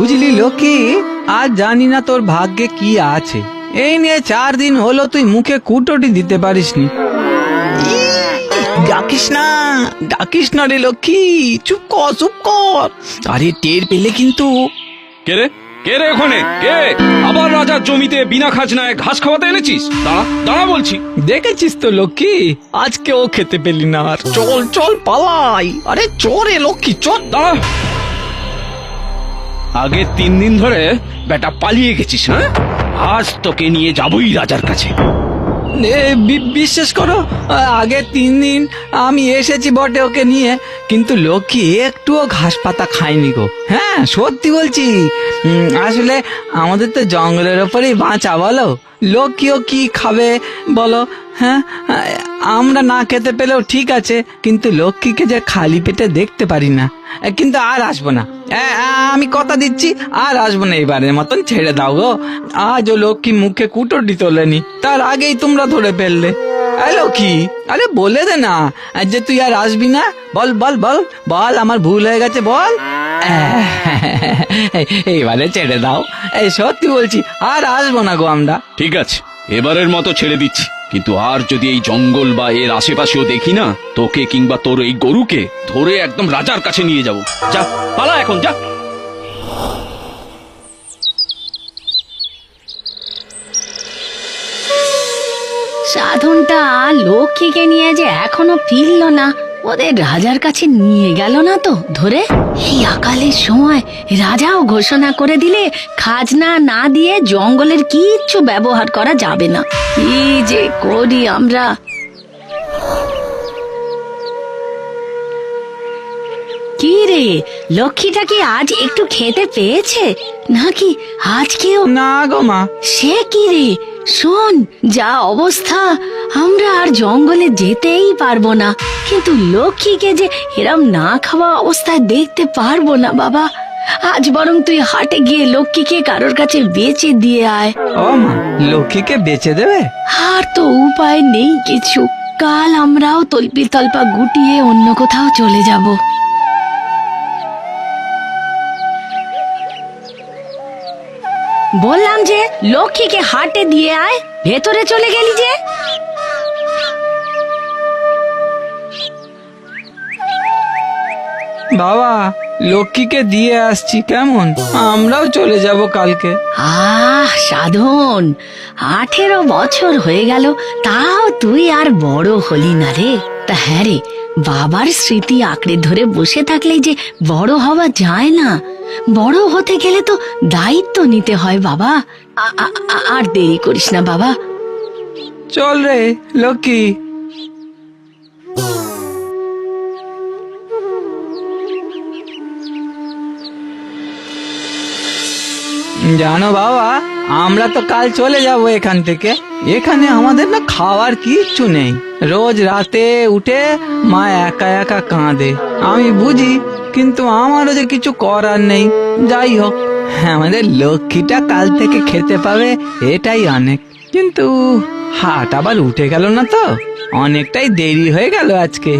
বুঝলি লক্ষ্মী, আজ জানি না তোর ভাগ্যে কি আছে। এই নিয়ে 4 দিন হলো তুই মুখে কুটোটি দিতে পারিসনি। ডাকিস না রে লক্ষ্মী, চুপ কর। আরে টের পেলে কিন্তু। কে রে ওখানে? কে? আবার রাজার জমিতে বিনা খাজনায় ঘাস খাওয়াতে এনেছিস? দাঁড়া বলছি। দেখেছিস তো লক্ষ্মী, আজকে ও খেতে পেলি না। আর চল পালাই। আরে চোরে লক্ষ্মী, চল। দাঁড়া, আগে 3 দিন ধরে বেটা পালিয়ে গেছিস। হ্যাঁ, আজ তোকে নিয়ে যাবই রাজার কাছে। বিশ্বাস করো, আগে 3 দিন আমি এসেছি বটে ওকে নিয়ে, কিন্তু লক্ষ্মী একটুও ঘাস পাতা খায়নি গো। হ্যাঁ সত্যি বলছি। আসলে আমাদের তো জঙ্গলের ওপরেই বাঁচা, বলো। লক্ষ্মীও কি খাবে বলো? হ্যাঁ, আমরা না খেতে পেলেও ঠিক আছে, কিন্তু লক্ষ্মীকে যে খালি পেটে দেখতে পারি না। কিন্তু আর আসবো না, আমি কথা দিচ্ছি, আর আসবো না। এবারের মতন ছেড়ে দাও গো। আজও লক্ষ্মী মুখে কুটোটি তোলেনি, তার আগেই তোমরা ধরে ফেললে। লক্ষ্মী, আরে বলে দে না যে তুই আর আসবি না। বল আমার ভুল হয়ে গেছে, বল। এইবারে ছেড়ে দাও, সত্যি বলছি, আর আসবো না গো আমরা। ঠিক আছে, এবারের মতো ছেড়ে দিচ্ছি, কিন্তু আর যদি এই জঙ্গল বা এর আশেপাশেও দেখি না, তোকে কিংবা তোর এই গরুকে ধরে একদম রাজার কাছে নিয়ে যাব। যা, পালা এখন, যা। সাধনটা লক্ষ্মীকে নিয়ে যে এখনো ফিরল না, ওদের রাজার কাছে নিয়ে গেল না তো ধরে। এই আকালের সময় রাজাও ঘোষণা করে দিলে খাজনা না দিয়ে জঙ্গলের কিচ্ছু ব্যবহার করা যাবে না। কি যে করি আমরা। কি রে, লক্ষ্মীটা কি আজ একটু খেতে পেয়েছে নাকি আজকেও? না গো মা। সে কি রে, শোন, যা অবস্থা, আমরা আর জঙ্গলে যেতেই পারবো না, কিন্তু লক্ষ্মীকে যে এরম না খাওয়া অবস্থায় দেখতে পারবো না বাবা। আজ বরং তুই হাটে গিয়ে লক্ষ্মীকে কারোর কাছে বেচে দিয়ে আয়। ও মা, লক্ষ্মীকে বেচে দেবে? আর তো উপায় নেই কিছু। কাল আমরাও তল্পি তল্পা গুটিয়ে অন্য কোথাও চলে যাব। বললাম যে লক্ষ্মীকে হাটে দিয়ে আয়, ভেতরে চলে গেলি যে। বাবা, লক্ষ্মীকে দিয়ে আসছি, কেমন? আমরাও চলে যাব কালকে। সাধন, 18 বছর হয়ে গেল, তাও তুই আর বড় হলি না রে। তা হ্যাঁ রে, বাবার স্মৃতি আঁকড়ে ধরে বসে থাকলেই যে বড় হওয়া যায় না। বড় হতে গেলে তো দায়িত্ব নিতে হয় বাবা। আর দেরি করিস না বাবা। চল রে লক্ষ্মী। জানো বাবা, আমরা তো কাল চলে যাব এখান থেকে। এখানে আমাদের না খাওয়ার কিচ্ছু নেই। রোজ রাতে উঠে মা একা একা কাঁদে, আমি বুঝি, কিন্তু আমারও যে কিছু করার নেই। যাই হোক, আমাদের লক্ষ্মীটা কাল থেকে খেতে পাবে, এটাই অনেক। কিন্তু হাট আবার উঠে গেল না তো, অনেকটাই দেরি হয়ে গেল আজকে।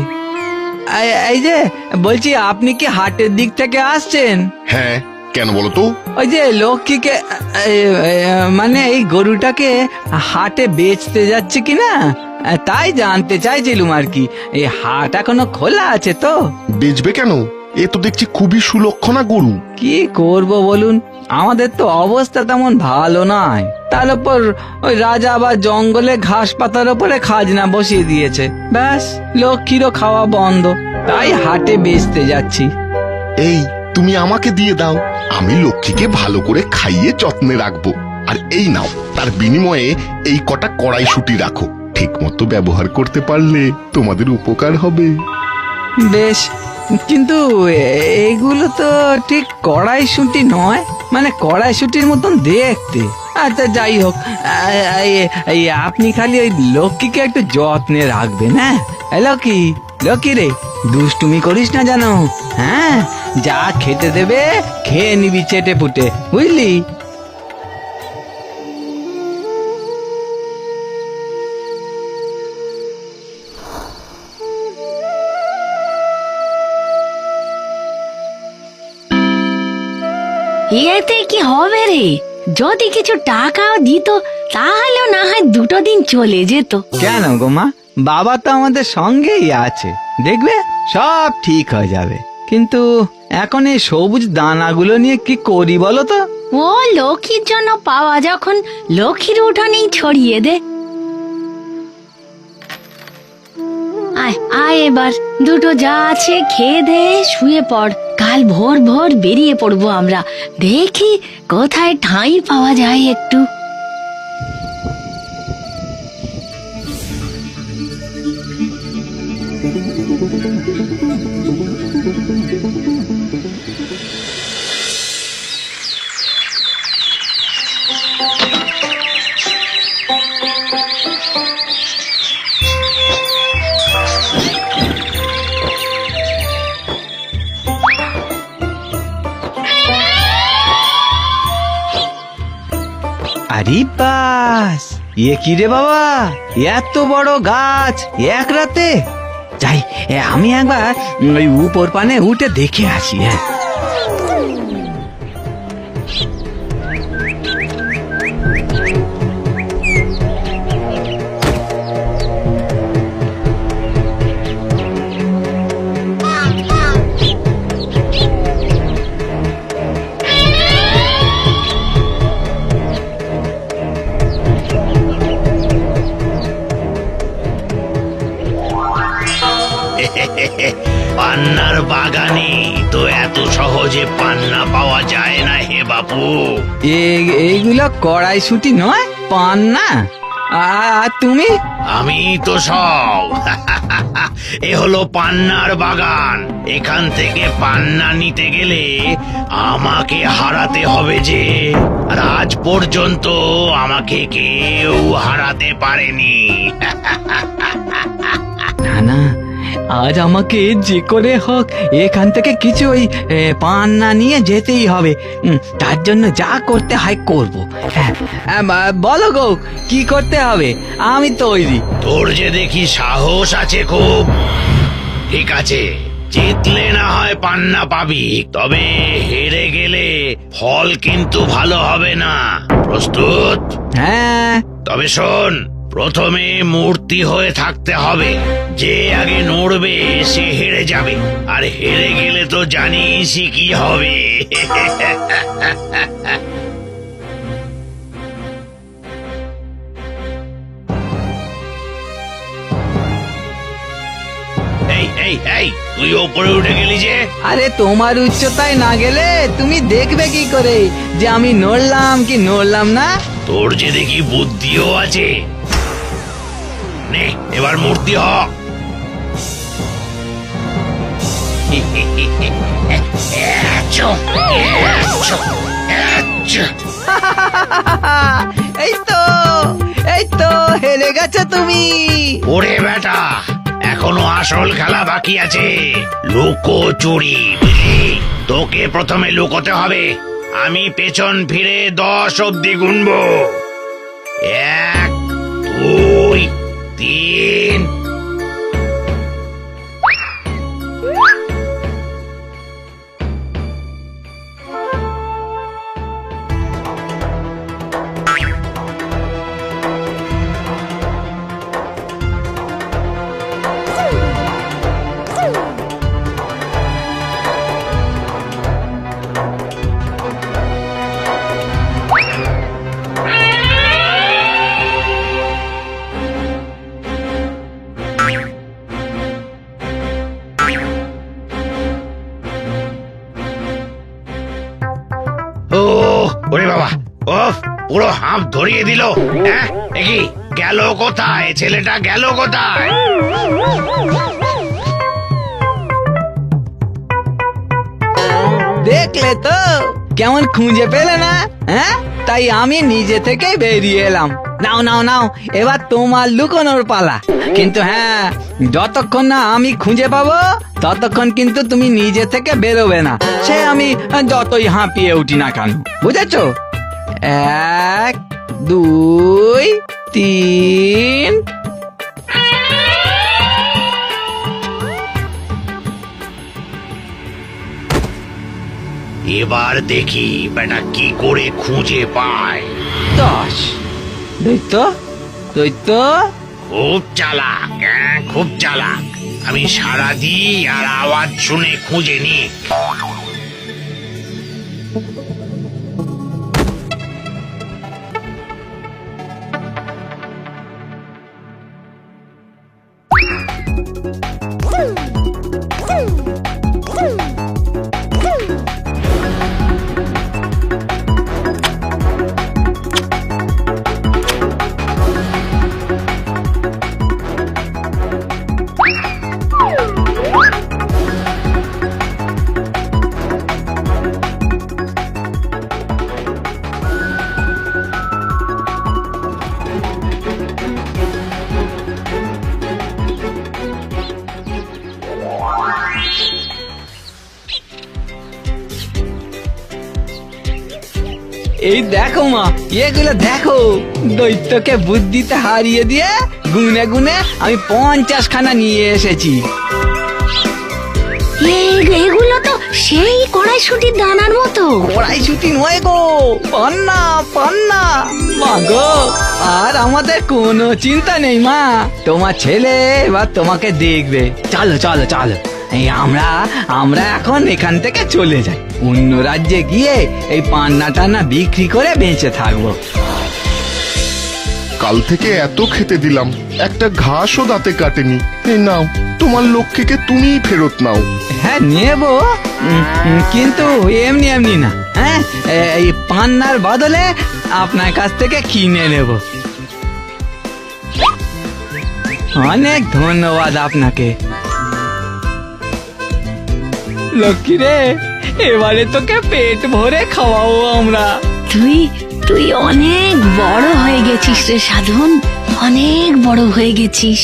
এই যে বলছি, আপনি কি হাটের দিক থেকে আসছেন? হ্যাঁ, কেন বলো তো? ওই যে লক্ষ্মীকে, মানে এই গরুটাকে হাটে বেচতে যাচ্ছে কিনা তাই জানতে চাইছিলুম আর কি। এই হাট এখনো খোলা আছে তো? বেচবে কেন? এ তো দেখছি খুবই সুলক্ষণা গরু। কি করব বলুন, আমাদের তো অবস্থা তেমন ভালো নয়। তার উপর ওই রাজা আবার জঙ্গলে ঘাস পাতার উপরে খাজনা বসিয়ে দিয়েছে। ব্যাস, লক্ষ্মীরও খাওয়া বন্ধ, তাই হাটে বেচতে যাচ্ছি। এই, তুমি আমাকে দিয়ে দাও, আমি লক্ষ্মীকে ভালো করে খাইয়ে যত্নে রাখবো। আর এই নাও, তার বিনিময়ে এই কটা কড়াইশুঁটি রাখো। ঠিক মতো ব্যবহার করতে পারলে তোমাদের উপকার হবে। বেশ, কিন্তু এগুলো তো ঠিক কড়াইশুঁটি নয়, মানে কড়াইশুঁটির মতন দেখতে। আচ্ছা যাই হোক, আপনি খালি ওই লক্ষ্মীকে একটু যত্নে রাখবেন। হ্যাঁ লক্ষ্মী রে, দুষ্টুমি করিস না জানো। হ্যাঁ, যা খেতে দেবে খেয়ে নিবি চেটে পুটে, বুঝলি? এতে কি হবে রে? যদি কিছু টাকাও দিত তাহলেও না হয় 2 দিন চলে যেত। কেন গো মা, বাবা তো আমাদের সঙ্গেই আছে, দেখবে সব ঠিক হয়ে যাবে। কিন্তু এখন এই সবুজ দানাগুলো নিয়ে কি করি বলো তো? ও লক্ষ্মীর জন্য পাওয়া, যখন লক্ষ্মীর উঠানেই ছড়িয়ে দে। আয় আয়, এবার 2 যা আছে খেয়ে দে, শুয়ে পড়। কাল ভোর ভোর বেরিয়ে পড়বো আমরা, দেখি কোথায় ঠাঁই পাওয়া যায় একটু। আরে বাস, কি রে বাবা, এত বড় গাছ এক রাতে! যাই, আমি একবার ওই উপর পানে উঠে দেখে আসি। হ্যাঁ, পান্নার বাগানে তো এত সহজে পান্না পাওয়া যায় না হে বাপু। এইগুলো কড়াইশুঁটি নয়, পান না। আর তুমি? আমি তো সব এ হলো পান্নার বাগান। এখান থেকে পান্না নিতে গেলে আমাকে হারাতে হবে যে, আর আজ পর্যন্ত আমাকে কেউ হারাতে পারেনি। না না, আজ আমাকে যে করে হোক এখান থেকে কিছু ওই পান না নিয়ে যেতেই হবে। তার জন্য যা করতে হয় করবো। হ্যাঁ, বলো গো, কি করতে হবে? আমি তৈরি। তোর যে দেখি সাহস আছে খুব। ঠিক আছে, জিতলে না হয় পান্না পাবি, তবে হেরে গেলে ফল কিন্তু ভালো হবে না। প্রস্তুত? হ্যাঁ। তবে শোন, প্রথমে মূর্তি হয়ে থাকতে হবে। যে আগে নড়বে সে হেরে যাবে, আর হেরে গেলে তো জানিসই কি হবে। এই এই এই, তুই ওপরে উঠে গেলি যে? আরে তোমার উচ্চতায় না গেলে তুমি দেখবে কি করে যে আমি নড়লাম কি নড়লাম না? তোর যে দেখি বুদ্ধিও আছে। নে, এবার মূর্তি হ। এই তো হেরে গেছো তুমি। ওরে বেটা, এখনো আসল খেলা বাকি আছে, লুকোচুরি। বুঝলি, তোকে প্রথমে লুকোতে হবে। আমি পেছন ফিরে 10 অব্দি গুনবো। 1, 2, 3। ওরে বাবা, ওফ, পুরো হাঁপ ধরিয়ে দিল। হ্যাঁ, দেখি গেল কোথায় ছেলেটা, গেল কোথায়? দেখলে তো কেমন খুঁজে পেলে না? হ্যাঁ, তাই আমি নিজে থেকে বেরিয়ে এলাম। নাও নাও নাও, এবার তোমার লুকোনোর পালা। কিন্তু হ্যাঁ, যতক্ষণ না আমি খুঁজে পাবো ততক্ষণ কিন্তু তুমি নিজে থেকে বেরোবে না, সে আমি যতই হাঁপিয়ে উঠি না কেন। বুঝেছো? 1, 2, 3। এবার দেখি বেটা কি করে খুঁজে পায়। 10 দৈত্য দৈত্য খুব চালাক, খুব চালাক। আমি সারা দিই আর আওয়াজ শুনে খুঁজে নি। এই দেখো মা, এগুলো দেখো, দৈত্যকে বুদ্ধিতে হারিয়ে দিয়ে গুনে গুনে আমি 50 খানা নিয়ে এসেছি। এগুলো তো সেই কড়াইশুটির দানার মতো। কড়াইশুটি নয় গো, পান্না পান্না। মা গো, আর আমাদের কোনো চিন্তা নেই মা, তোমার ছেলে এবার তোমাকে দেখবে। চলো চলো চলো, এই আমরা এখন এখান থেকে চলে যাই, অন্য রাজ্যে গিয়ে এই পান্না টান্না বিক্রি করে বেঁচে থাকবো। কাল থেকে এত খেতে দিলাম, একটা ঘাসও দাঁতে কাটেনি। এই নাও, তোমার লক্ষ্মীকে তুমিই ফেরত নাও। হ্যাঁ নেবো, কিন্তু এমনি এমনি না। হ্যাঁ, এই পান্নার বদলে আপনার কাছ থেকে কিনে নেব। অনেক ধন্যবাদ আপনাকে। লক্ষ্মী রে, এবারে তোকে পেট ভরে খাওয়াবো আমরা। তুই অনেক বড় হয়ে গেছিস রে সাধন, অনেক বড় হয়ে গেছিস।